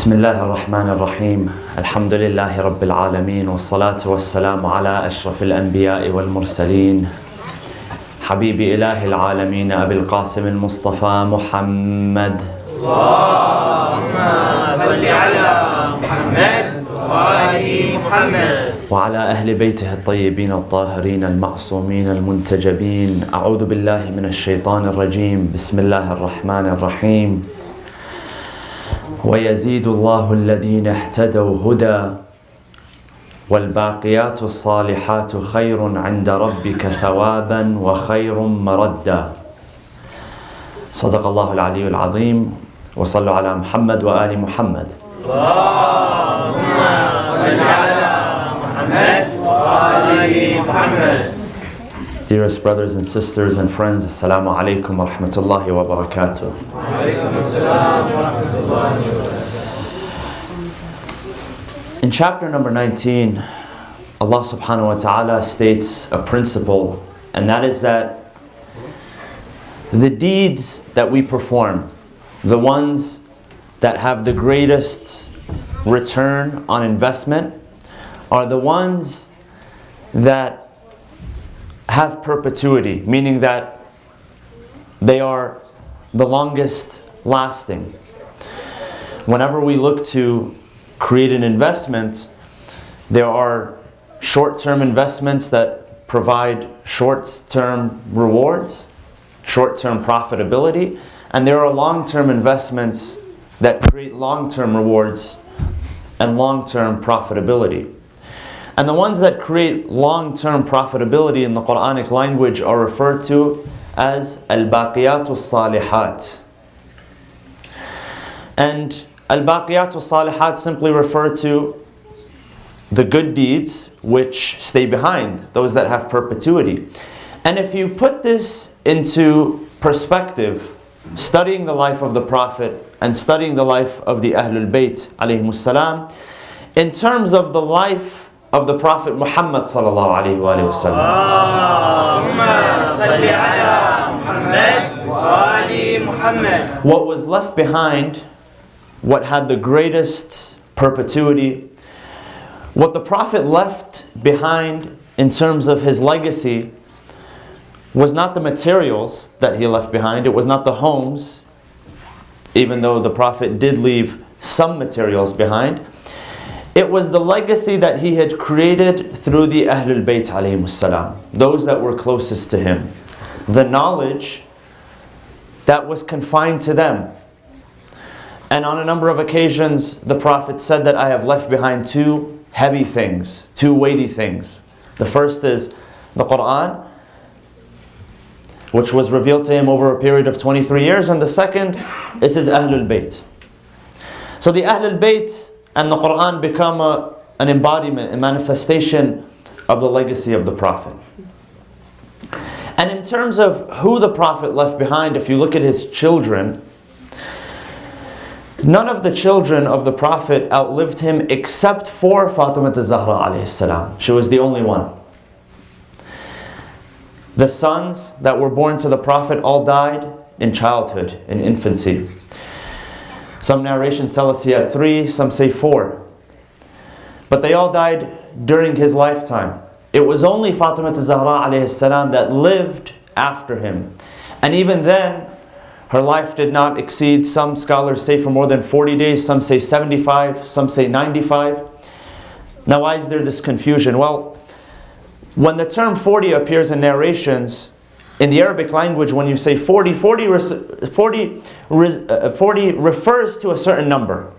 بسم الله الرحمن الرحيم الحمد لله رب العالمين والصلاة والسلام على أشرف الأنبياء والمرسلين حبيب إله العالمين أبي القاسم المصطفى محمد اللهم صل على محمد وآل محمد وعلى أهل بيته الطيبين الطاهرين المعصومين المنتجبين. أعوذ بالله من الشيطان الرجيم. بسم الله الرحمن الرحيم. ويزيد الله الذين اهتدوا هدى والباقيات الصالحات خير عند ربك ثوابا وخير مردا. صدق الله العلي العظيم. وصلوا على محمد وآل محمد. اللهم صل على محمد وآل محمد. Dearest brothers and sisters and friends, Assalamu alaikum wa rahmatullahi wa barakatuh. In chapter number 19, Allah subhanahu wa ta'ala states a principle, and that is that the deeds that we perform, the ones that have the greatest return on investment, are the ones that have perpetuity, meaning that they are the longest lasting. Whenever we look to create an investment, there are short-term investments that provide short-term rewards, short-term profitability, and there are long-term investments that create long-term rewards and long-term profitability. And the ones that create long-term profitability in the Quranic language are referred to as al-baqiyatu salihat. And al-baqiyatu salihat simply refer to the good deeds which stay behind, those that have perpetuity. And if you put this into perspective, studying the life of the Prophet and studying the life of the Ahlul Bayt alayhimus salam, in terms of the life of the Prophet Muhammad sallallahu alayhi wa sallam, what was left behind, what had the greatest perpetuity, what the Prophet left behind in terms of his legacy was not the materials that he left behind, it was not the homes, even though the Prophet did leave some materials behind. It was the legacy that he had created through the Ahlul Bayt alayhimus salam, those that were closest to him. The knowledge that was confined to them. And on a number of occasions, the Prophet said that I have left behind two heavy things, two weighty things. The first is the Quran, which was revealed to him over a period of 23 years, and the second is his Ahlul Bayt. So the Ahlul Bayt and the Quran become an embodiment, a manifestation of the legacy of the Prophet. And in terms of who the Prophet left behind, if you look at his children, none of the children of the Prophet outlived him except for Fatima Zahra alayhi salam. She was the only one. The sons that were born to the Prophet all died in childhood, in infancy. Some narrations tell us he had 3, some say 4. But they all died during his lifetime. It was only Fatima Zahra alayhi salam that lived after him. And even then, her life did not exceed, some scholars say, for more than 40 days, some say 75, some say 95. Now why is there this confusion? Well, when the term 40 appears in narrations, in the Arabic language, when you say 40, 40 refers to a certain number.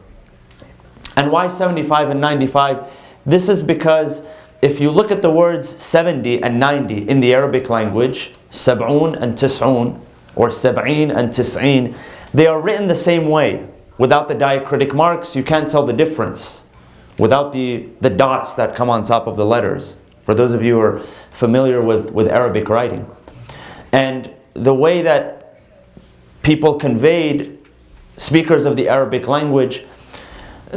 And why 75 and 95? This is because if you look at the words 70 and 90 in the Arabic language, sab'un and tis'un, or sab'een and tis'een, they are written the same way. Without the diacritic marks, you can't tell the difference. Without the dots that come on top of the letters. For those of you who are familiar with Arabic writing. And the way that people conveyed, speakers of the Arabic language,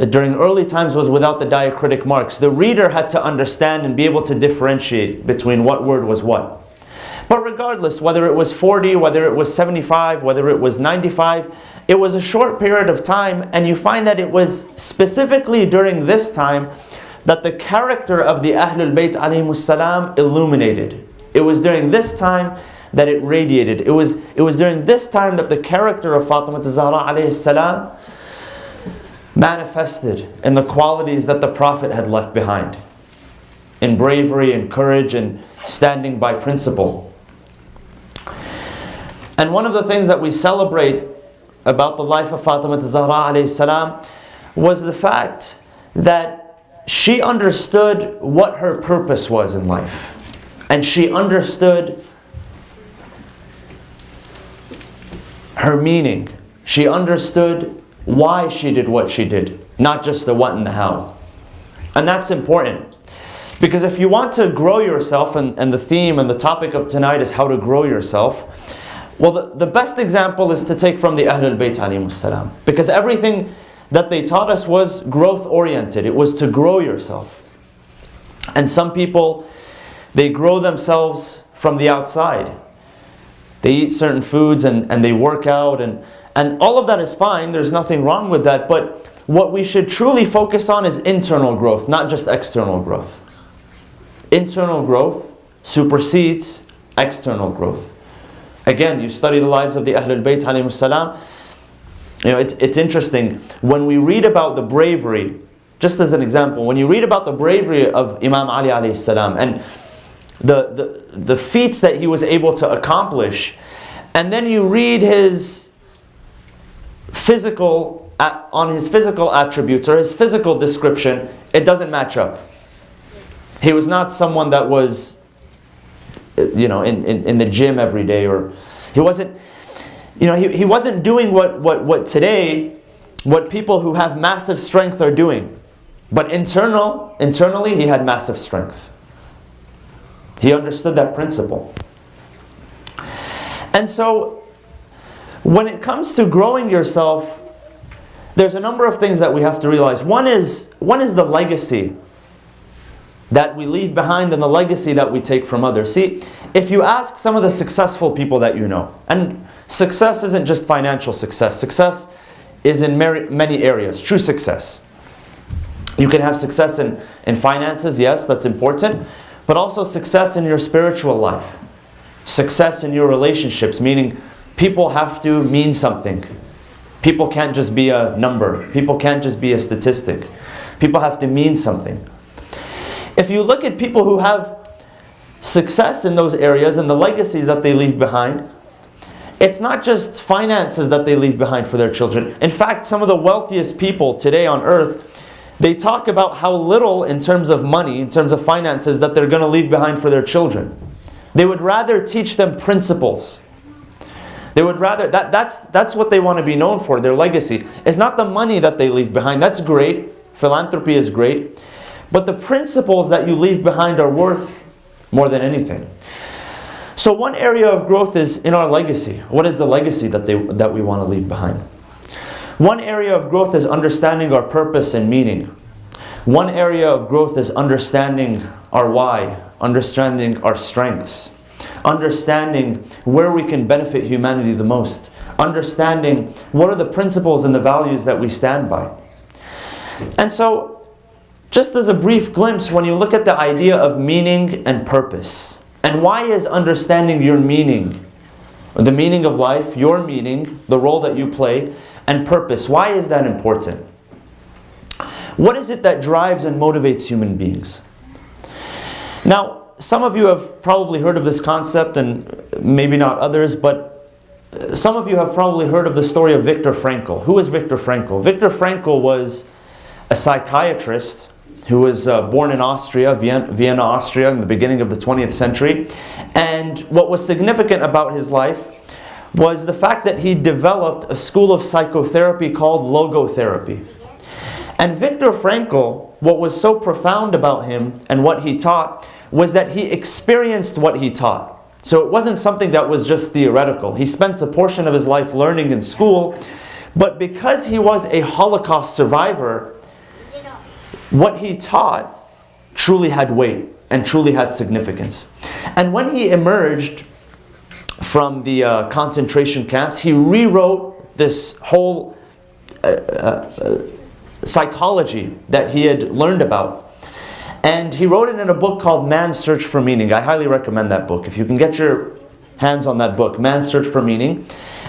during early times was without the diacritic marks. The reader had to understand and be able to differentiate between what word was what. But regardless, whether it was 40, whether it was 75, whether it was 95, it was a short period of time, and you find that it was specifically during this time that the character of the Ahlul Bayt alayhimus salam illuminated. It was during this time that it radiated. It was during this time that the character of Fatima Zahra alayhi salam manifested in the qualities that the Prophet had left behind, in bravery and courage and standing by principle. And one of the things that we celebrate about the life of Fatima Zahra alayhi salam was the fact that she understood what her purpose was in life. And she understood her meaning. She understood why she did what she did, not just the what and the how. And that's important. Because if you want to grow yourself, and the theme and the topic of tonight is how to grow yourself, well, the best example is to take from the Ahlul Bayt alayhimus salam. Because everything that they taught us was growth oriented. It was to grow yourself. And some people, they grow themselves from the outside. They eat certain foods and they work out, and all of that is fine. There's nothing wrong with that. But what we should truly focus on is internal growth, not just external growth. Internal growth supersedes external growth. Again, you study the lives of the Ahlul Bayt alayhimus salam. You know, it's interesting. When we read about the bravery, just as an example, when you read about the bravery of Imam Ali alayhi salam and the feats that he was able to accomplish, and then you read his physical attributes or his physical description, it doesn't match up. He was not someone that was, you know, in the gym every day, or he wasn't, you know, he wasn't doing what today, what people who have massive strength are doing. But internally he had massive strength. He understood that principle. And so when it comes to growing yourself, there's a number of things that we have to realize. One is the legacy that we leave behind and the legacy that we take from others. See, if you ask some of the successful people that you know, and success isn't just financial success. Success is in many areas, true success. You can have success in finances, yes, that's important, but also success in your spiritual life. Success in your relationships, meaning people have to mean something. People can't just be a number. People can't just be a statistic. People have to mean something. If you look at people who have success in those areas and the legacies that they leave behind, it's not just finances that they leave behind for their children. In fact, some of the wealthiest people today on earth, they talk about how little in terms of money, in terms of finances, that they're going to leave behind for their children. They would rather teach them principles. They would rather, that's what they want to be known for, their legacy. It's not the money that they leave behind. That's great. Philanthropy is great. But the principles that you leave behind are worth more than anything. So one area of growth is in our legacy. What is the legacy that we want to leave behind? One area of growth is understanding our purpose and meaning. One area of growth is understanding our why, understanding our strengths, understanding where we can benefit humanity the most, understanding what are the principles and the values that we stand by. And so, just as a brief glimpse, when you look at the idea of meaning and purpose, and why is understanding your meaning, the meaning of life, your meaning, the role that you play, and purpose, why is that important? What is it that drives and motivates human beings? Now, some of you have probably heard of this concept, and maybe not others, but some of you have probably heard of the story of Viktor Frankl. Who is Viktor Frankl? Viktor Frankl was a psychiatrist who was born in Austria, Vienna, Austria, in the beginning of the 20th century. And what was significant about his life was the fact that he developed a school of psychotherapy called logotherapy. And Viktor Frankl, what was so profound about him and what he taught was that he experienced what he taught. So it wasn't something that was just theoretical. He spent a portion of his life learning in school, but because he was a Holocaust survivor, what he taught truly had weight and truly had significance. And when he emerged from the concentration camps, he rewrote this whole psychology that he had learned about. And he wrote it in a book called Man's Search for Meaning. I highly recommend that book. If you can get your hands on that book, Man's Search for Meaning.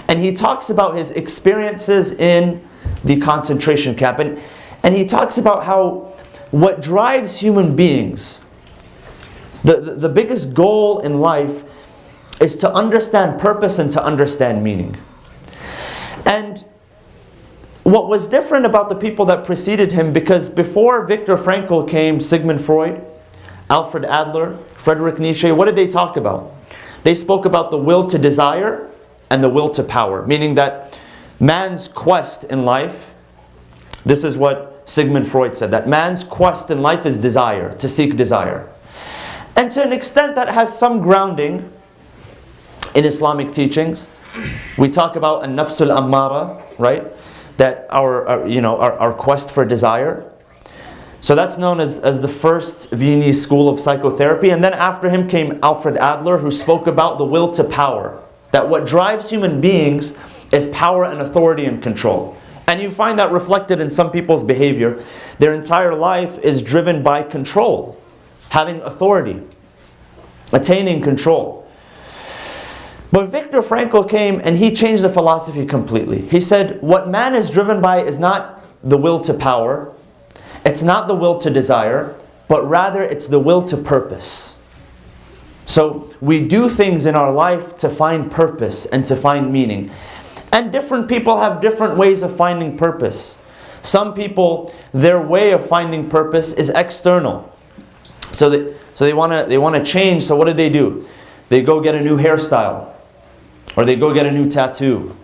And he talks about his experiences in the concentration camp. And he talks about how what drives human beings, the biggest goal in life, is to understand purpose and to understand meaning. And what was different about the people that preceded him, because before Viktor Frankl came, Sigmund Freud, Alfred Adler, Friedrich Nietzsche, what did they talk about? They spoke about the will to desire and the will to power, meaning that man's quest in life, this is what Sigmund Freud said, that man's quest in life is desire, to seek desire. And to an extent that has some grounding in Islamic teachings. We talk about an-nafsul ammara, right? That our quest for desire. So that's known as the first Viennese school of psychotherapy. And then after him came Alfred Adler, who spoke about the will to power. That what drives human beings is power and authority and control. And you find that reflected in some people's behavior. Their entire life is driven by control, having authority, attaining control. But Viktor Frankl came and he changed the philosophy completely. He said, what man is driven by is not the will to power, it's not the will to desire, but rather it's the will to purpose. So we do things in our life to find purpose and to find meaning. And different people have different ways of finding purpose. Some people, their way of finding purpose is external. So they want to change, so what do? They go get a new hairstyle. Or they go get a new tattoo.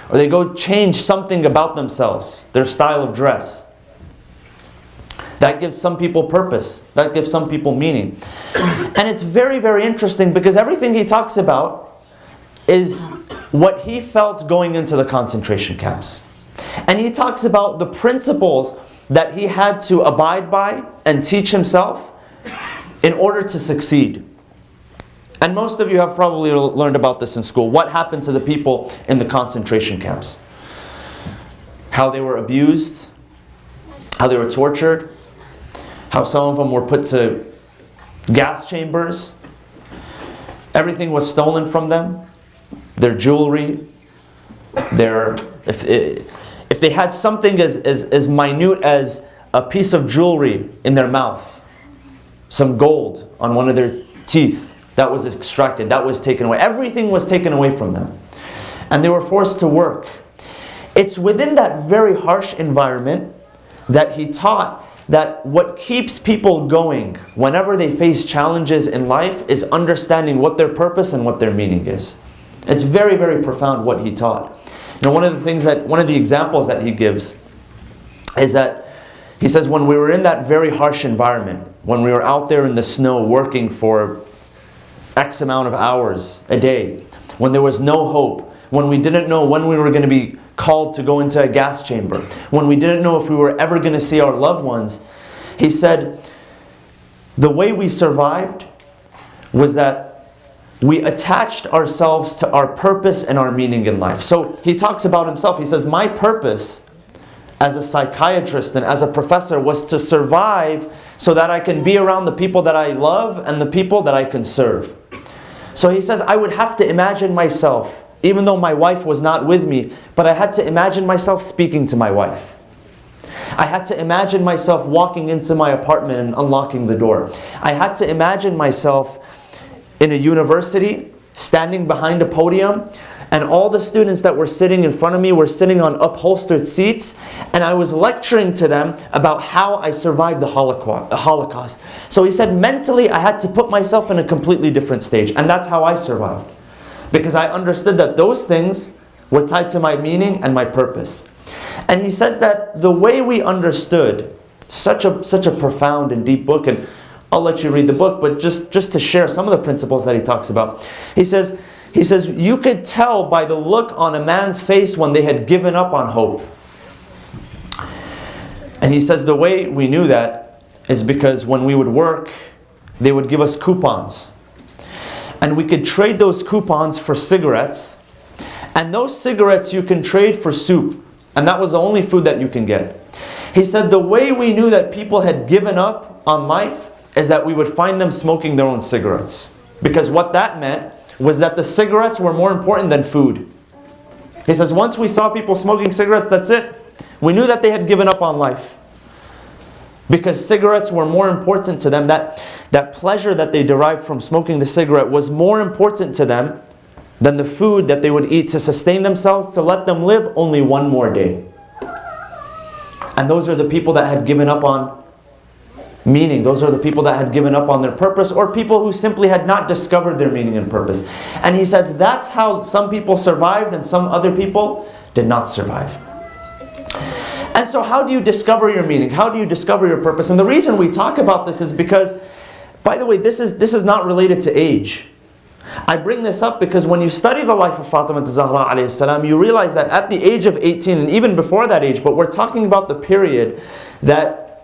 Or they go change something about themselves, their style of dress. That gives some people purpose. That gives some people meaning. And it's very, very interesting because everything he talks about is what he felt going into the concentration camps. And he talks about the principles that he had to abide by and teach himself in order to succeed. And most of you have probably learned about this in school. What happened to the people in the concentration camps? How they were abused, how they were tortured, how some of them were put to gas chambers. Everything was stolen from them. Their jewelry, if they had something as minute as a piece of jewelry in their mouth, some gold on one of their teeth, that was extracted, that was taken away. Everything was taken away from them. And they were forced to work. It's within that very harsh environment that he taught that what keeps people going whenever they face challenges in life is understanding what their purpose and what their meaning is. It's very, very profound what he taught. You know, one of the examples that he gives is that he says when we were in that very harsh environment, when we were out there in the snow working for X amount of hours a day, when there was no hope, when we didn't know when we were going to be called to go into a gas chamber, when we didn't know if we were ever going to see our loved ones, he said the way we survived was that we attached ourselves to our purpose and our meaning in life. So he talks about himself. He says, my purpose as a psychiatrist and as a professor was to survive so that I can be around the people that I love and the people that I can serve. So he says, I would have to imagine myself, even though my wife was not with me, but I had to imagine myself speaking to my wife. I had to imagine myself walking into my apartment and unlocking the door. I had to imagine myself in a university, standing behind a podium, and all the students that were sitting in front of me were sitting on upholstered seats, and I was lecturing to them about how I survived the Holocaust. So he said, mentally, I had to put myself in a completely different stage, and that's how I survived. Because I understood that those things were tied to my meaning and my purpose. And he says that the way we understood such a profound and deep book, and I'll let you read the book, but just to share some of the principles that he talks about. He says, you could tell by the look on a man's face when they had given up on hope. And he says the way we knew that is because when we would work, they would give us coupons. And we could trade those coupons for cigarettes. And those cigarettes you can trade for soup. And that was the only food that you can get. He said the way we knew that people had given up on life is that we would find them smoking their own cigarettes. Because what that meant was that the cigarettes were more important than food. He says once we saw people smoking cigarettes, that's it. We knew that they had given up on life. Because cigarettes were more important to them. That pleasure that they derived from smoking the cigarette was more important to them than the food that they would eat to sustain themselves, to let them live only one more day. And those are the people that had given up on meaning. Those are the people that had given up on their purpose, or people who simply had not discovered their meaning and purpose. And he says that's how some people survived and some other people did not survive. And so how do you discover your meaning? How do you discover your purpose? And the reason we talk about this is because, by the way, this is not related to age. I bring this up because when you study the life of Fatima Zahra alayhi salam, you realize that at the age of 18, and even before that age, but we're talking about the period that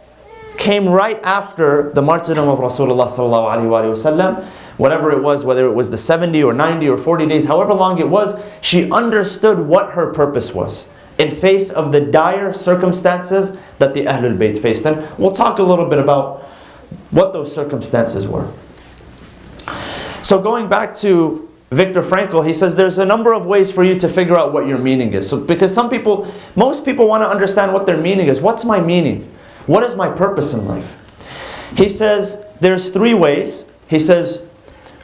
came right after the martyrdom of Rasulullah sallallahu alaihi wasallam, whatever it was, whether it was the 70 or 90 or 40 days, however long it was, she understood what her purpose was in face of the dire circumstances that the Ahlul Bayt faced. And we'll talk a little bit about what those circumstances were. So going back to Viktor Frankl, he says there's a number of ways for you to figure out what your meaning is. So, because most people want to understand what their meaning is. What's my meaning? What is my purpose in life? He says there's three ways. He says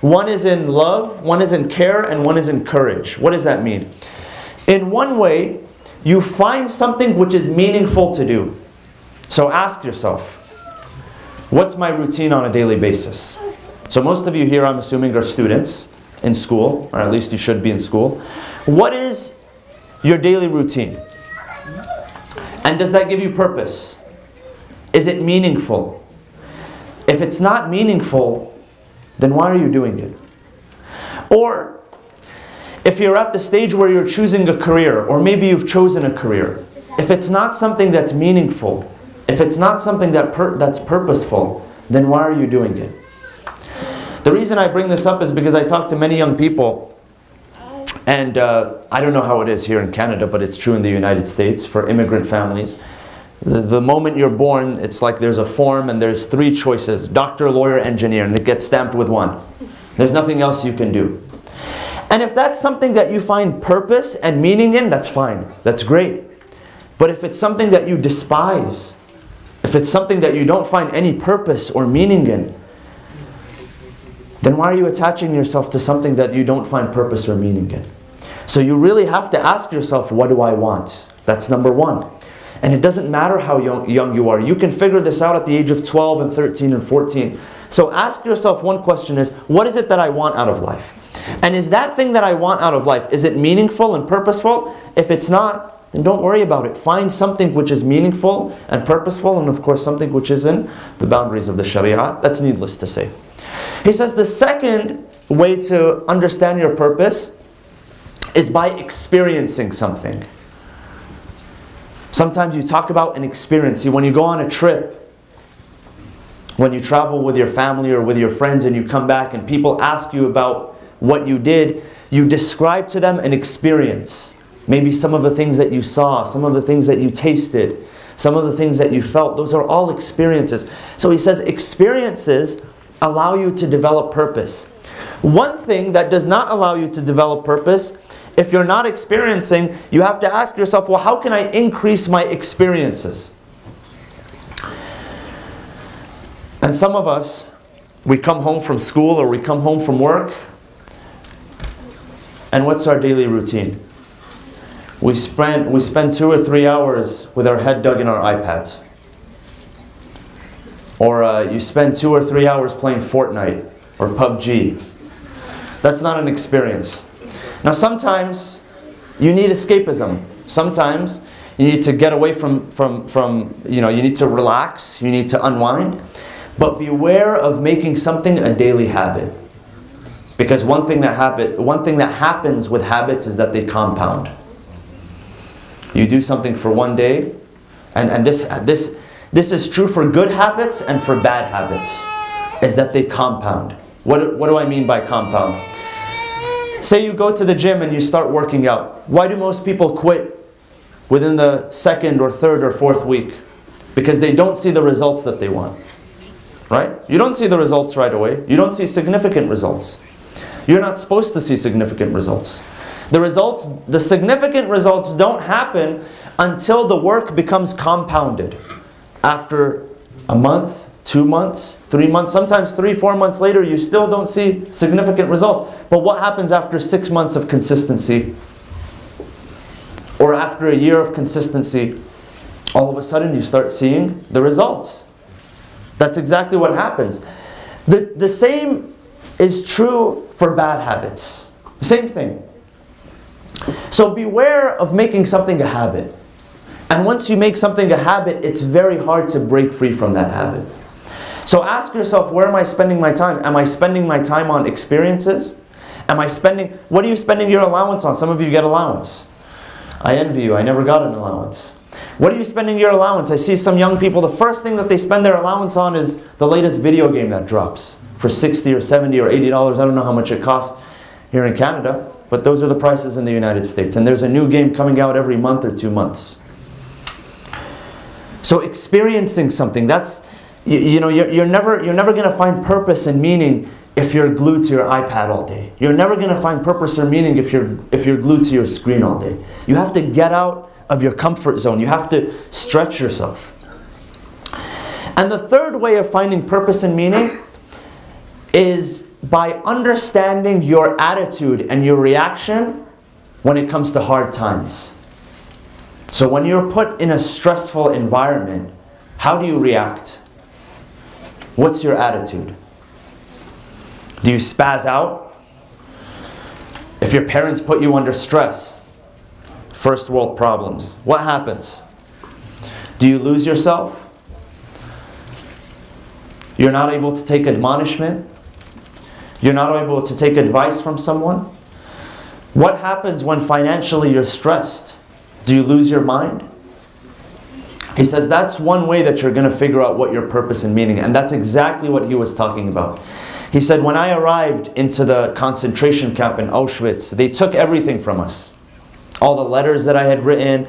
one is in love, one is in care, and one is in courage. What does that mean? In one way, you find something which is meaningful to do. So ask yourself, what's my routine on a daily basis? So most of you here, I'm assuming, are students in school, or at least you should be in school. What is your daily routine? And does that give you purpose? Is it meaningful? If it's not meaningful, then why are you doing it? Or if you're at the stage where you're choosing a career, or maybe you've chosen a career, if it's not something that's meaningful, if it's not something that's purposeful, then why are you doing it? The reason I bring this up is because I talk to many young people, and I don't know how it is here in Canada, but it's true in the United States for immigrant families. The moment you're born, it's like there's a form and there's three choices: doctor, lawyer, engineer, and it gets stamped with one. There's nothing else you can do. And if that's something that you find purpose and meaning in, that's fine. That's great. But if it's something that you despise, if it's something that you don't find any purpose or meaning in, then why are you attaching yourself to something that you don't find purpose or meaning in? So you really have to ask yourself, what do I want? That's number one. And it doesn't matter how young you are. You can figure this out at the age of 12 and 13 and 14. So ask yourself one question is, what is it that I want out of life? And is that thing that I want out of life, is it meaningful and purposeful? If it's not, then don't worry about it. Find something which is meaningful and purposeful, and of course something which is in the boundaries of the Sharia. That's needless to say. He says the second way to understand your purpose is by experiencing something. Sometimes you talk about an experience. See, when you go on a trip, when you travel with your family or with your friends and you come back and people ask you about what you did, you describe to them an experience. Maybe some of the things that you saw, some of the things that you tasted, some of the things that you felt. Those are all experiences. So he says experiences allow you to develop purpose. One thing that does not allow you to develop purpose, if you're not experiencing, you have to ask yourself, well, how can I increase my experiences? And some of us, we come home from school or we come home from work, and what's our daily routine? We spend 2 or 3 hours with our head dug in our iPads. Or you spend 2 or 3 hours playing Fortnite or PUBG. That's not an experience. Now sometimes you need escapism. Sometimes you need to get away from you need to relax, you need to unwind. But beware of making something a daily habit. Because one thing that happens with habits is that they compound. You do something for one day, and this is true for good habits and for bad habits, is that they compound. What do I mean by compound? Say you go to the gym and you start working out. Why do most people quit within the second or third or fourth week? Because they don't see the results that they want. Right? You don't see the results right away. You don't see significant results. You're not supposed to see significant results. The significant results don't happen until the work becomes compounded. After a month, 2 months, 3 months, sometimes 3-4 months later, you still don't see significant results. But what happens after 6 months of consistency? Or after a year of consistency? All of a sudden you start seeing the results. That's exactly what happens. The same is true for bad habits. Same thing. So beware of making something a habit. And once you make something a habit, it's very hard to break free from that habit. So ask yourself, where am I spending my time? Am I spending my time on experiences? What are you spending your allowance on? Some of you get allowance. I envy you, I never got an allowance. What are you spending your allowance? I see some young people, the first thing that they spend their allowance on is the latest video game that drops for $60 or $70 or $80. I don't know how much it costs here in Canada, but those are the prices in the United States. And there's a new game coming out every month or 2 months. So experiencing something, that's, you're never going to find purpose and meaning if you're glued to your iPad all day. You're never going to find purpose or meaning if you're glued to your screen all day. You have to get out of your comfort zone. You have to stretch yourself. And the third way of finding purpose and meaning is by understanding your attitude and your reaction when it comes to hard times. So when you're put in a stressful environment, how do you react? What's your attitude? Do you spaz out? If your parents put you under stress, first world problems, what happens? Do you lose yourself? You're not able to take admonishment? You're not able to take advice from someone? What happens when financially you're stressed? Do you lose your mind? He says that's one way that you're going to figure out what your purpose and meaning, and that's exactly what he was talking about. He said, when I arrived into the concentration camp in Auschwitz, they took everything from us. All the letters that I had written,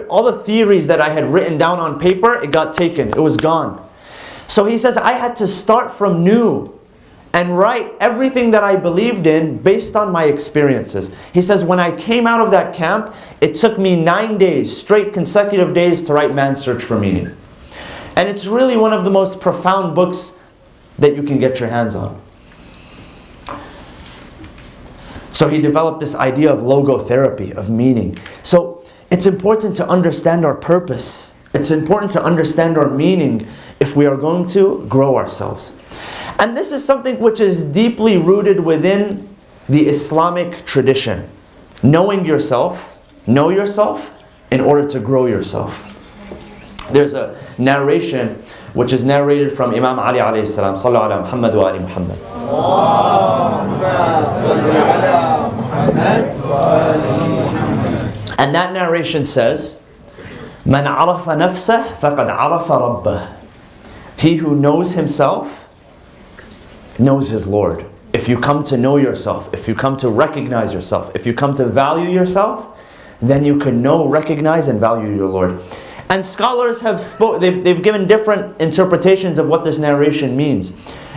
all the theories that I had written down on paper, it got taken. It was gone. So he says, I had to start from new and write everything that I believed in based on my experiences. He says, when I came out of that camp, it took me 9 days, straight consecutive days, to write Man's Search for Meaning. And it's really one of the most profound books that you can get your hands on. So he developed this idea of logotherapy, of meaning. So it's important to understand our purpose. It's important to understand our meaning if we are going to grow ourselves. And this is something which is deeply rooted within the Islamic tradition. Knowing yourself, know yourself in order to grow yourself. There's a narration which is narrated from Imam Ali alayhi salam. Sallu ala Muhammad wa ali Muhammad. And that narration says, Man arafa nafsah faqad arafa rabbah. He who knows himself knows his Lord. If you come to know yourself, if you come to recognize yourself, if you come to value yourself, then you can know, recognize, and value your Lord. And scholars have they've given different interpretations of what this narration means.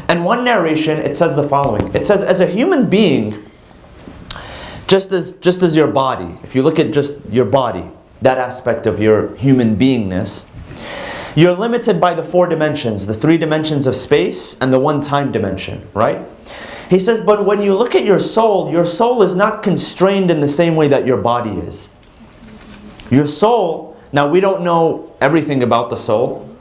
And one narration, it says the following. It says, as a human being, just as your body, if you look at just your body, that aspect of your human beingness, you're limited by the 4 dimensions, the 3 dimensions of space and the 1 time dimension, right? He says, but when you look at your soul is not constrained in the same way that your body is. Your soul, now we don't know everything about the soul.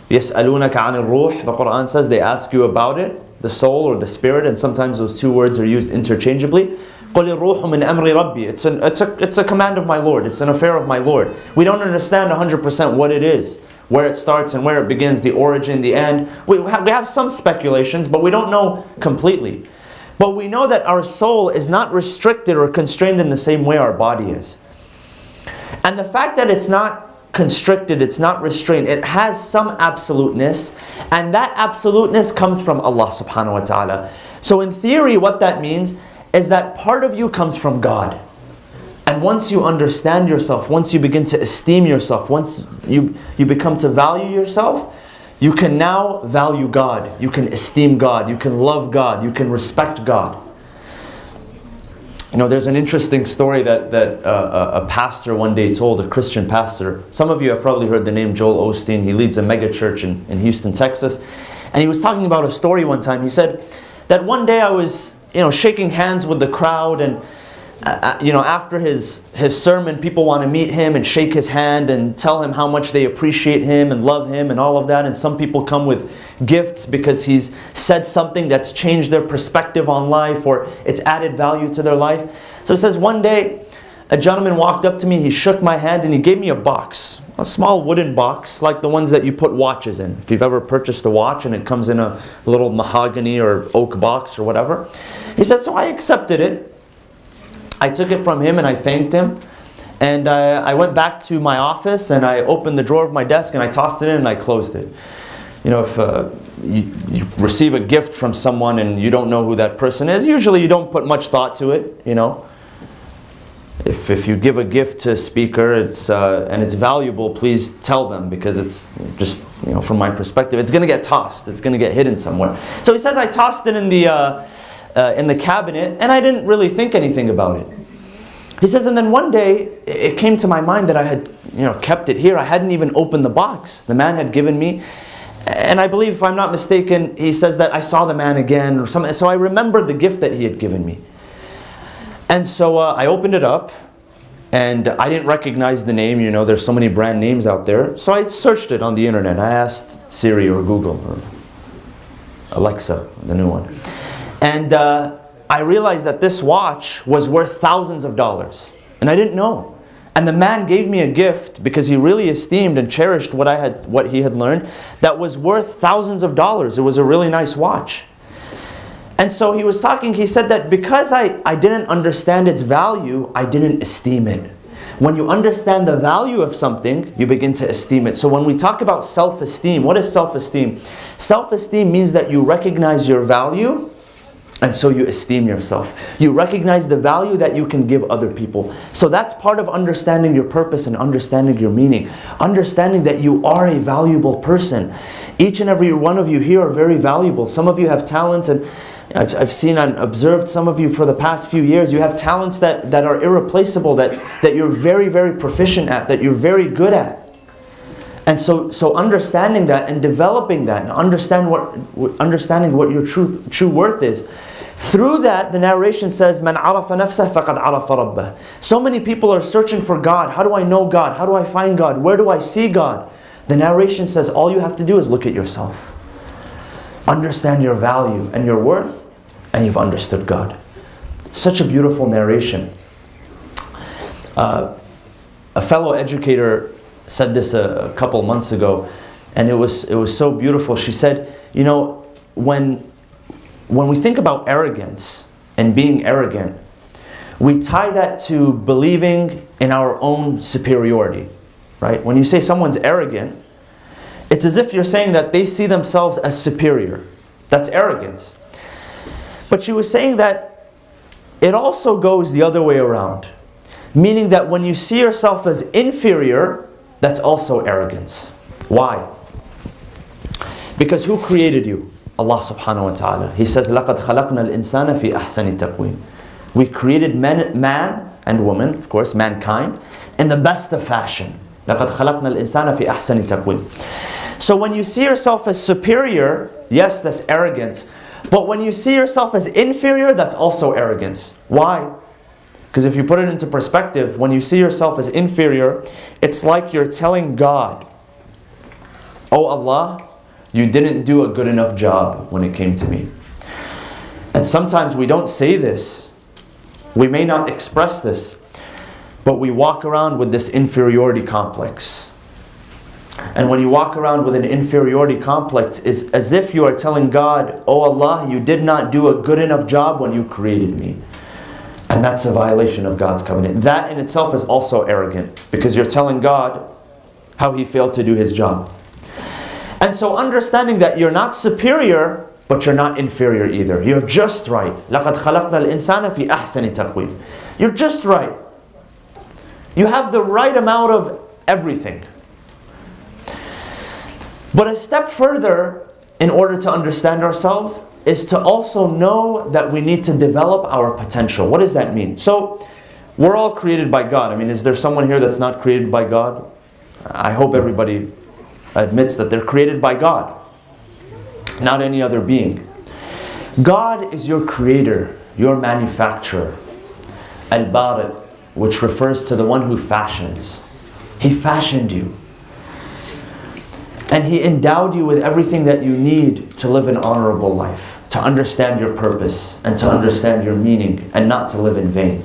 يَسْأَلُونَكَ عَنِ الرُّوحِ, the Quran says, they ask you about it, the soul or the spirit, and sometimes those 2 words are used interchangeably. قُلِ الرُّوحُ مِنْ أَمْرِ رَبِّي, it's a command of my Lord, it's an affair of my Lord. We don't understand 100% what it is, where it starts and where it begins, the origin, the end. We have some speculations, but we don't know completely. But we know that our soul is not restricted or constrained in the same way our body is. And the fact that it's not constricted, it's not restrained, it has some absoluteness, and that absoluteness comes from Allah subhanahu wa ta'ala. So in theory, what that means is that part of you comes from God. And once you understand yourself, once you begin to esteem yourself, once you become to value yourself, you can now value God. You can esteem God. You can love God. You can respect God. You know, there's an interesting story that a pastor one day told, a Christian pastor. Some of you have probably heard the name Joel Osteen. He leads a mega church in Houston, Texas. And he was talking about a story one time. He said that one day I was, shaking hands with the crowd, and after his sermon, people want to meet him and shake his hand and tell him how much they appreciate him and love him and all of that. And some people come with gifts because he's said something that's changed their perspective on life, or it's added value to their life. So he says, one day, a gentleman walked up to me, he shook my hand, and he gave me a box. A small wooden box, like the ones that you put watches in. If you've ever purchased a watch and it comes in a little mahogany or oak box or whatever. He says, so I accepted it. I took it from him and I thanked him. And I went back to my office and I opened the drawer of my desk and I tossed it in and I closed it. If you receive a gift from someone and you don't know who that person is, usually you don't put much thought to it, If you give a gift to a speaker, and it's valuable, please tell them, because it's just, from my perspective, it's going to get tossed. It's going to get hidden somewhere. So he says I tossed it in the cabinet, and I didn't really think anything about it. He says, and then one day it came to my mind that I had, kept it here. I hadn't even opened the box. The man had given me, and I believe, if I'm not mistaken, he says that I saw the man again or something. So I remembered the gift that he had given me. And so I opened it up, and I didn't recognize the name. There's so many brand names out there. So I searched it on the internet. I asked Siri or Google or Alexa, the new one. And I realized that this watch was worth thousands of dollars. And I didn't know. And the man gave me a gift because he really esteemed and cherished what he had learned, that was worth thousands of dollars. It was a really nice watch. And so he was talking, he said that because I didn't understand its value, I didn't esteem it. When you understand the value of something, you begin to esteem it. So when we talk about self-esteem, what is self-esteem? Self-esteem means that you recognize your value, and so you esteem yourself. You recognize the value that you can give other people. So that's part of understanding your purpose and understanding your meaning. Understanding that you are a valuable person. Each and every one of you here are very valuable. Some of you have talents, and I've seen and observed some of you for the past few years. You have talents that are irreplaceable, that you're very, very proficient at, that you're very good at. And so understanding that and developing that and understanding what your true worth is. Through that, the narration says, "Man arafa nafsah faqad arafa rabbah." So many people are searching for God. How do I know God? How do I find God? Where do I see God? The narration says all you have to do is look at yourself. Understand your value and your worth, and you've understood God. Such a beautiful narration. A fellow educator said this a couple months ago, and it was so beautiful. She said, when we think about arrogance and being arrogant, we tie that to believing in our own superiority, right? When you say someone's arrogant, it's as if you're saying that they see themselves as superior. That's arrogance. But she was saying that it also goes the other way around. Meaning that when you see yourself as inferior, that's also arrogance. Why? Because who created you? Allah subhanahu wa ta'ala. He says, لَقَدْ خَلَقْنَا الْإِنسَانَ فِي أَحْسَنِ تَقْوِيمٍ. We created man and woman, of course, mankind, in the best of fashion. لَقَدْ خَلَقْنَا الْإِنسَانَ فِي أَحْسَنِ تَقْوِيمٍ. So when you see yourself as superior, yes, that's arrogance. But when you see yourself as inferior, that's also arrogance. Why? Because if you put it into perspective, when you see yourself as inferior, it's like you're telling God, "Oh Allah, you didn't do a good enough job when it came to me." And sometimes we don't say this. We may not express this, but we walk around with this inferiority complex. And when you walk around with an inferiority complex, it's as if you are telling God, "Oh Allah, you did not do a good enough job when you created me." And that's a violation of God's covenant. That in itself is also arrogant, because you're telling God how He failed to do His job. And so understanding that you're not superior, but you're not inferior either. You're just right. لَقَدْ خَلَقْنَا الْإِنسَانَ فِي أَحْسَنِ تَقْوِيمٍ. You're just right. You have the right amount of everything. But a step further, in order to understand ourselves, is to also know that we need to develop our potential. What does that mean? So, we're all created by God. I mean, is there someone here that's not created by God? I hope everybody admits that they're created by God, not any other being. God is your creator, your manufacturer. Al-Bari, which refers to the one who fashions. He fashioned you. And He endowed you with everything that you need to live an honorable life, to understand your purpose, and to understand your meaning, and not to live in vain.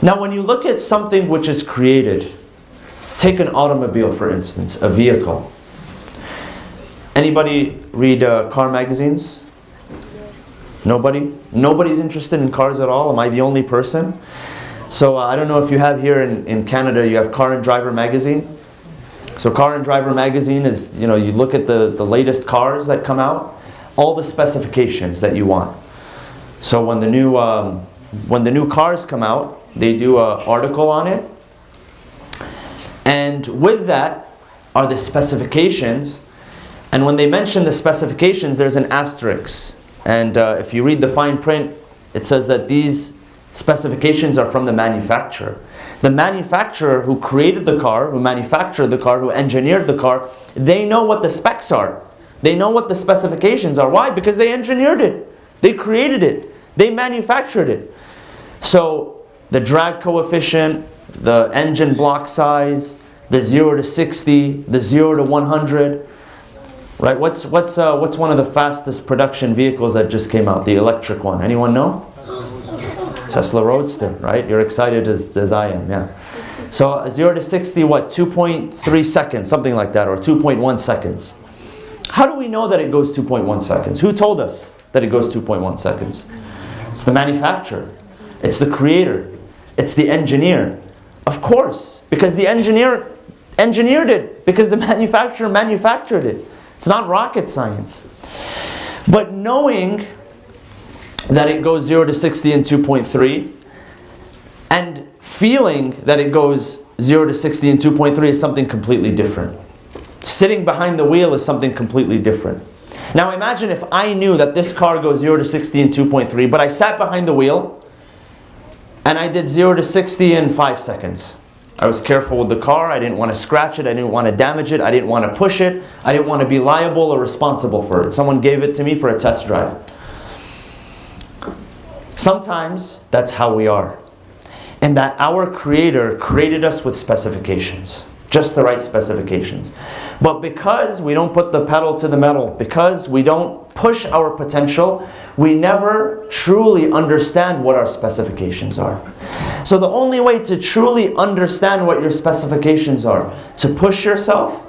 Now when you look at something which is created, take an automobile for instance, a vehicle. Anybody read car magazines? Nobody? Nobody's interested in cars at all? Am I the only person? So I don't know if you have here in Canada, you have Car and Driver magazine. So Car and Driver magazine is, you look at the latest cars that come out, all the specifications that you want. So when the new cars come out, they do an article on it. And with that are the specifications. And when they mention the specifications, there's an asterisk. And if you read the fine print, it says that these specifications are from the manufacturer. The manufacturer who created the car, who manufactured the car, who engineered the car, they know what the specs are. They know what the specifications are. Why? Because they engineered it. They created it. They manufactured it. So the drag coefficient, the engine block size, the 0 to 60, the 0 to 100. Right? What's one of the fastest production vehicles that just came out? The electric one. Anyone know? Tesla Roadster, right? You're excited as I am, yeah. So 0 to 60, what? 2.3 seconds, something like that, or 2.1 seconds. How do we know that it goes 2.1 seconds? Who told us that it goes 2.1 seconds? It's the manufacturer. It's the creator. It's the engineer. Of course, because the engineer engineered it, because the manufacturer manufactured it. It's not rocket science. But knowing that it goes 0 to 60 in 2.3, and feeling that it goes 0 to 60 in 2.3 is something completely different. Sitting behind the wheel is something completely different. Now imagine if I knew that this car goes 0 to 60 in 2.3, but I sat behind the wheel and I did 0 to 60 in 5 seconds. I was careful with the car. I didn't want to scratch it. I didn't want to damage it. I didn't want to push it. I didn't want to be liable or responsible for it. Someone gave it to me for a test drive. Sometimes that's how we are. And that our Creator created us with specifications. Just the right specifications. But because we don't put the pedal to the metal, because we don't push our potential, we never truly understand what our specifications are. So the only way to truly understand what your specifications are, to push yourself,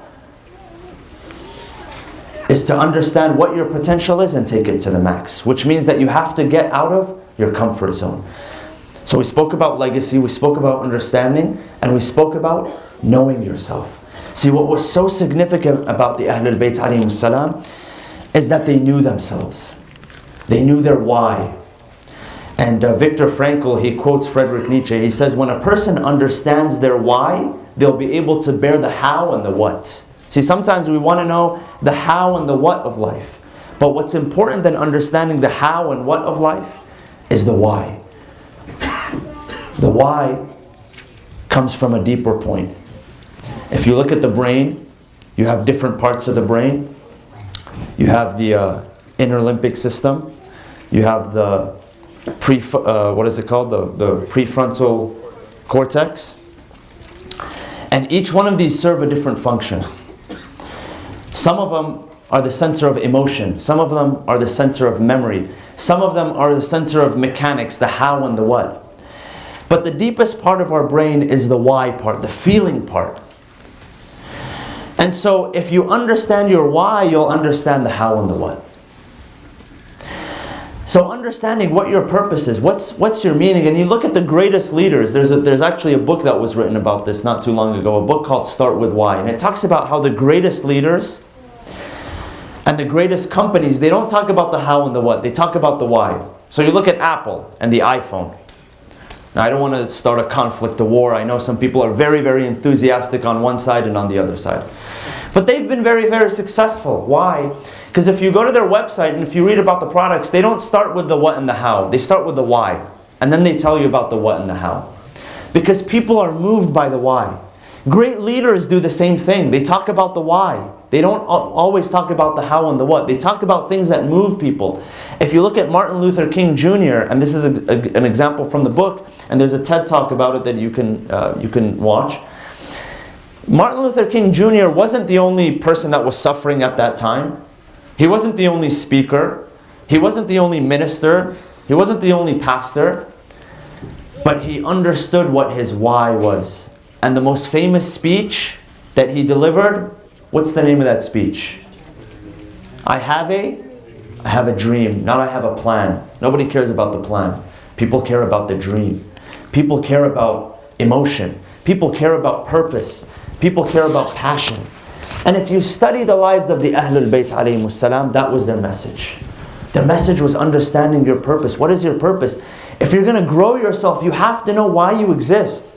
is to understand what your potential is and take it to the max. Which means that you have to get out of your comfort zone. So we spoke about legacy, we spoke about understanding, and we spoke about knowing yourself. See, what was so significant about the Ahlul Bayt alayhim salam is that they knew themselves. They knew their why. And Viktor Frankl, he quotes Friedrich Nietzsche. He says, when a person understands their why, they'll be able to bear the how and the what. See, sometimes we want to know the how and the what of life. But what's important than understanding the how and what of life is the why. The why comes from a deeper point. If you look at the brain, you have different parts of the brain. You have the inner limbic system. You have the the prefrontal cortex. And each one of these serve a different function. Some of them are the center of emotion. Some of them are the center of memory. Some of them are the center of mechanics, the how and the what. But the deepest part of our brain is the why part, the feeling part. And so if you understand your why, you'll understand the how and the what. So understanding what your purpose is, what's your meaning, and you look at the greatest leaders. There's actually a book that was written about this not too long ago, a book called Start With Why. And it talks about how the greatest leaders And the greatest companies, they don't talk about the how and the what, they talk about the why. So you look at Apple and the iPhone. Now I don't want to start a conflict, a war. I know some people are very, very enthusiastic on one side and on the other side. But they've been very, very successful. Why? Because if you go to their website and if you read about the products, they don't start with the what and the how. They start with the why. And then they tell you about the what and the how. Because people are moved by the why. Great leaders do the same thing. They talk about the why. They don't always talk about the how and the what. They talk about things that move people. If you look at Martin Luther King Jr., and this is an example from the book, and there's a TED Talk about it that you can watch. Martin Luther King Jr. wasn't the only person that was suffering at that time. He wasn't the only speaker. He wasn't the only minister. He wasn't the only pastor. But he understood what his why was. And the most famous speech that he delivered, what's the name of that speech? I have a dream, not I have a plan. Nobody cares about the plan. People care about the dream. People care about emotion. People care about purpose. People care about passion. And if you study the lives of the Ahlul Bayt alayhimus salam, that was their message. Their message was understanding your purpose. What is your purpose? If you're going to grow yourself, you have to know why you exist.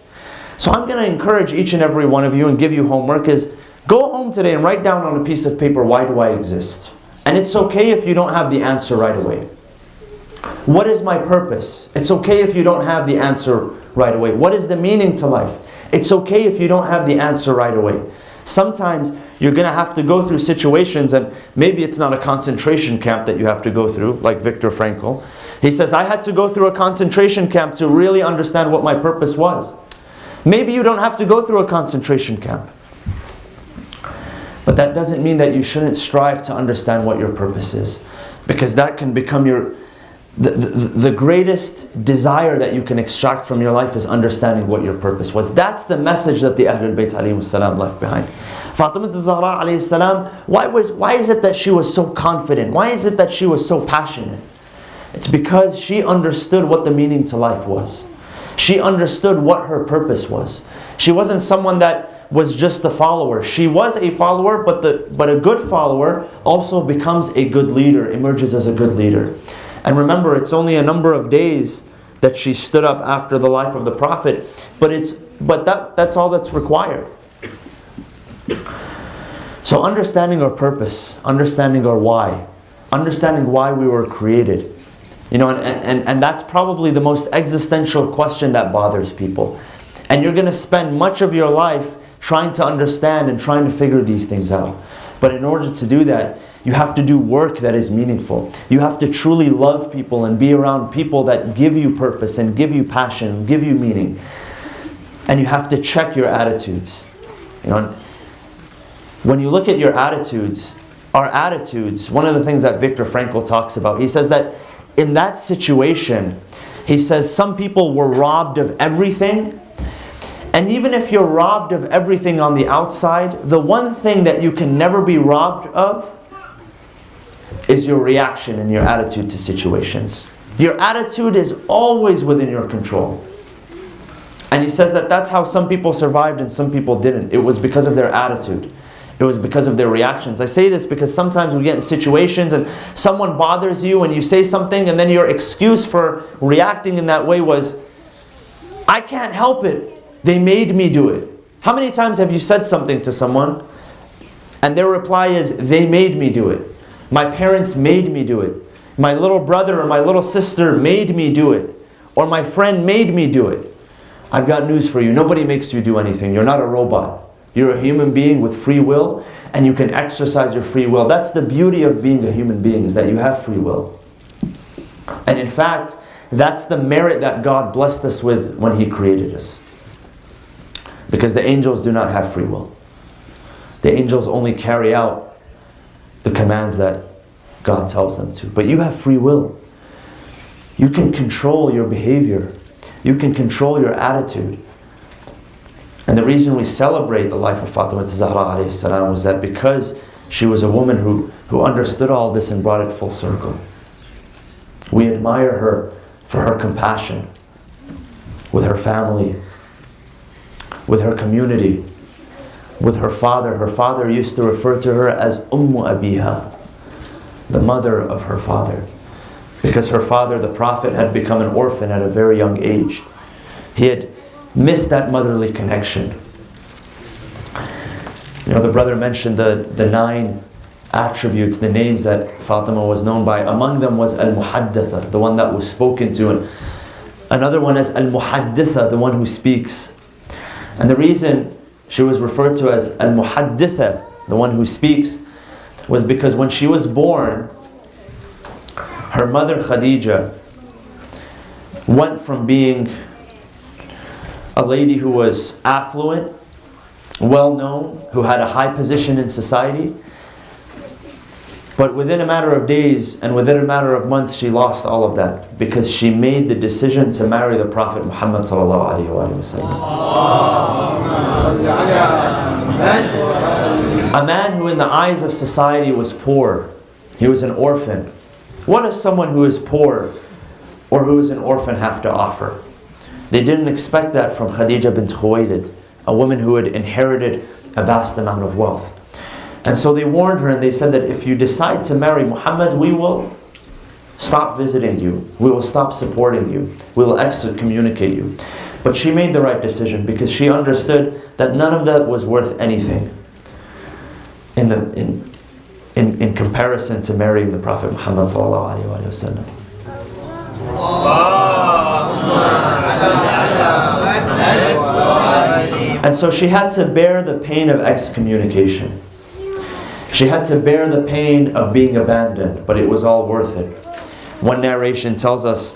So I'm going to encourage each and every one of you and give you homework is, go home today and write down on a piece of paper, why do I exist? And it's okay if you don't have the answer right away. What is my purpose? It's okay if you don't have the answer right away. What is the meaning to life? It's okay if you don't have the answer right away. Sometimes you're going to have to go through situations, and maybe it's not a concentration camp that you have to go through, like Viktor Frankl. He says, I had to go through a concentration camp to really understand what my purpose was. Maybe you don't have to go through a concentration camp. But that doesn't mean that you shouldn't strive to understand what your purpose is. Because that can become the greatest desire that you can extract from your life is understanding what your purpose was. That's the message that the Ahlul Bayt alayhimus salam left behind. Fatima Zahra alayhi salam, why is it that she was so confident? Why is it that she was so passionate? It's because she understood what the meaning to life was. She understood what her purpose was. She wasn't someone that was just a follower. She was a follower, but a good follower also becomes a good leader, emerges as a good leader. And remember, it's only a number of days that she stood up after the life of the Prophet, but that's all that's required. So understanding our purpose, understanding our why, understanding why we were created. You know, and that's probably the most existential question that bothers people. And you're going to spend much of your life trying to understand and trying to figure these things out. But in order to do that, you have to do work that is meaningful. You have to truly love people and be around people that give you purpose and give you passion and give you meaning. And you have to check your attitudes. You know, when you look at your attitudes, our attitudes, one of the things that Viktor Frankl talks about, he says that in that situation, he says some people were robbed of everything. And even if you're robbed of everything on the outside, the one thing that you can never be robbed of is your reaction and your attitude to situations. Your attitude is always within your control. And he says that that's how some people survived and some people didn't. It was because of their attitude. It was because of their reactions. I say this because sometimes we get in situations and someone bothers you and you say something and then your excuse for reacting in that way was, I can't help it. They made me do it. How many times have you said something to someone and their reply is, they made me do it. My parents made me do it. My little brother or my little sister made me do it. Or my friend made me do it. I've got news for you. Nobody makes you do anything. You're not a robot. You're a human being with free will, and you can exercise your free will. That's the beauty of being a human being, is that you have free will. And in fact, that's the merit that God blessed us with when He created us. Because the angels do not have free will. The angels only carry out the commands that God tells them to. But you have free will. You can control your behavior. You can control your attitude. And the reason we celebrate the life of Fatima Zahra alayhi salam was that because she was a woman who understood all this and brought it full circle. We admire her for her compassion with her family, with her community, with her father. Her father used to refer to her as Ummu Abiha. the mother of her father. Because her father, the Prophet, had become an orphan at a very young age. He had missed that motherly connection. You know, the brother mentioned the 9 attributes, the names that Fatima was known by. Among them was Al-Muhadditha, the one that was spoken to. And another one is Al-Muhadditha, the one who speaks. And the reason she was referred to as Al-Muhadditha, the one who speaks, was because when she was born, her mother Khadija went from being a lady who was affluent, well known, who had a high position in society, but within a matter of days and within a matter of months she lost all of that because she made the decision to marry the Prophet Muhammad sallallahu alaihi wasallam. A man who in the eyes of society was poor. He was an orphan. What does someone who is poor or who is an orphan have to offer? They didn't expect that from Khadija bint Khuwaylid, a woman who had inherited a vast amount of wealth. And so they warned her and they said that if you decide to marry Muhammad, we will stop visiting you. We will stop supporting you. We will excommunicate you. But she made the right decision because she understood that none of that was worth anything in comparison to marrying the Prophet Muhammad sallallahu alaihi wasallam. And so she had to bear the pain of excommunication. She had to bear the pain of being abandoned, but it was all worth it. One narration tells us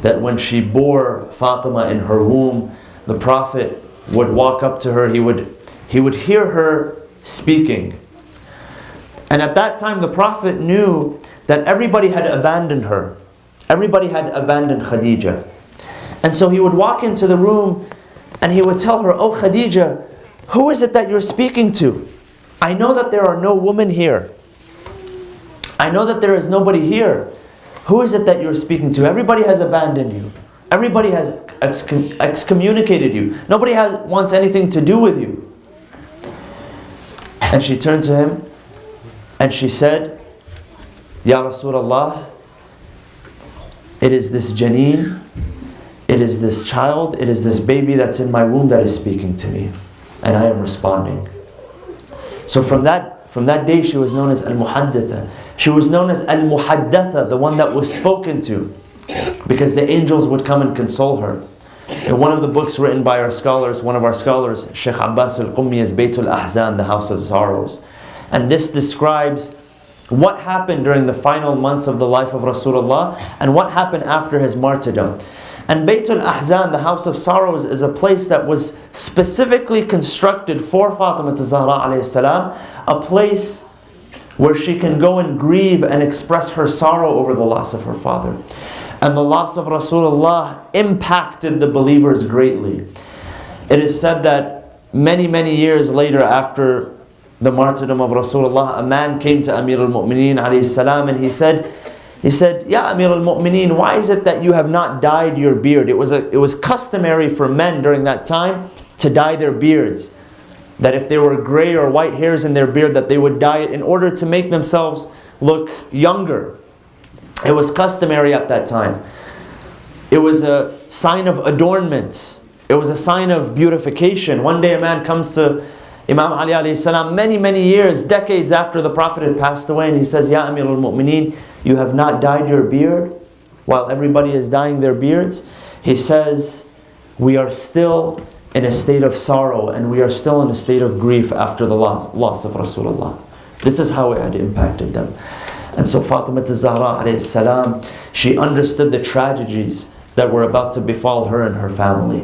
that when she bore Fatima in her womb, the Prophet would walk up to her, he would hear her speaking. And at that time the Prophet knew that everybody had abandoned her. Everybody had abandoned Khadija. And so he would walk into the room and he would tell her, "Oh Khadija, who is it that you're speaking to? I know that there are no women here. I know that there is nobody here. Who is it that you're speaking to? Everybody has abandoned you. Everybody has excommunicated you. Nobody wants anything to do with you." And she turned to him and she said, "Ya Rasulullah, it is this janeen, it is this child, it is this baby that's in my womb that is speaking to me. And I am responding." So from that day she was known as Al-Muhadditha. She was known as Al-Muhaddatha, the one that was spoken to, because the angels would come and console her. In one of the books written by our scholars, one of our scholars, Sheikh Abbas al-Qummi, is Baytul Ahzan, the House of Sorrows. And this describes what happened during the final months of the life of Rasulullah and what happened after his martyrdom. And Baytul Ahzan, the House of Sorrows, is a place that was specifically constructed for Fatima Zahra alayhi salam, a place where she can go and grieve and express her sorrow over the loss of her father. And the loss of Rasulullah impacted the believers greatly. It is said that many, many years later, after the martyrdom of Rasulullah, a man came to Amir al-Mu'mineen alayhi salam and he said, "Ya Amir al-Mu'mineen, why is it that you have not dyed your beard?" It was customary for men during that time to dye their beards. That if there were gray or white hairs in their beard, that they would dye it in order to make themselves look younger. It was customary at that time. It was a sign of adornment. It was a sign of beautification. One day a man comes to Imam Ali alayhi salam many, many years, decades after the Prophet had passed away, and he says, "Ya Amir al-Mu'mineen, you have not dyed your beard while everybody is dyeing their beards." He says, "We are still in a state of sorrow and we are still in a state of grief after the loss of Rasulullah." This is how it had impacted them. And so Fatima Zahra alayhi salam, she understood the tragedies that were about to befall her and her family.